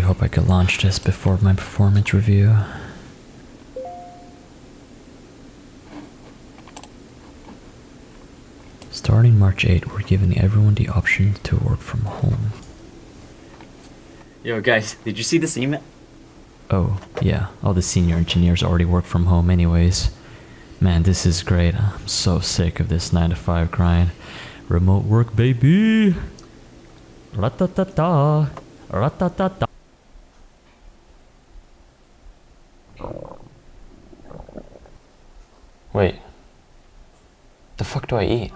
hope I could launch this before my performance review. Starting March 8, we're giving everyone the option to work from home. Yo guys, did you see this email? Oh, yeah, all the senior engineers already work from home anyways. Man, this is great. I'm so sick of this 9 to 5 grind. Remote work, baby! Ra-ta-ta-ta! Ra-ta-ta-ta! Wait. The fuck do I eat?